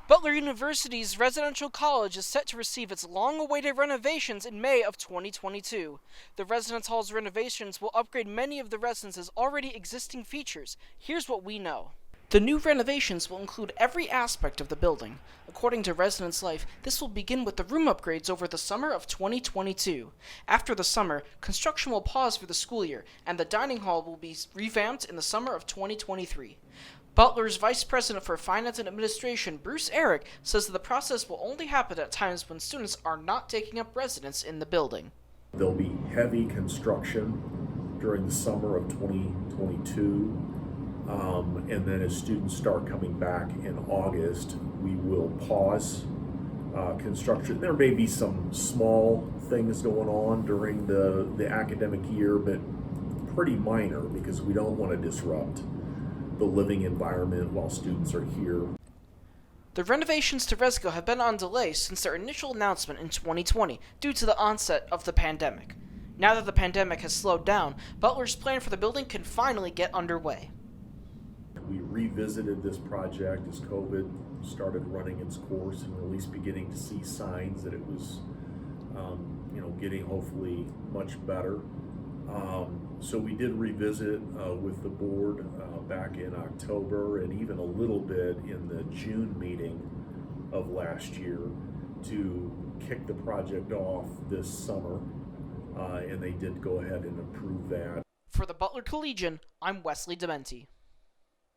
Butler University's residential college is set to receive its long-awaited renovations in May of 2022. The residence hall's renovations will upgrade many of the residence's already existing features. Here's what we know. The new renovations will include every aspect of the building. According to Residence Life, this will begin with the room upgrades over the summer of 2022. After the summer, construction will pause for the school year, and the dining hall will be revamped in the summer of 2023. Butler's Vice President for Finance and Administration, Bruce Eric, says that the process will only happen at times when students are not taking up residence in the building. There'll be heavy construction during the summer of 2022, and then as students start coming back in August, we will pause construction. There may be some small things going on during the academic year, but pretty minor because we don't want to disrupt the living environment while students are here. The renovations to ResCo have been on delay since their initial announcement in 2020 due to the onset of the pandemic. Now that the pandemic has slowed down, Butler's plan for the building can finally get underway. We revisited this project as COVID started running its course and at least beginning to see signs that it was getting hopefully much better. So we did revisit with the board back in October and even a little bit in the June meeting of last year to kick the project off this summer, and they did go ahead and approve that. For the Butler Collegian, I'm Wesley Damenti.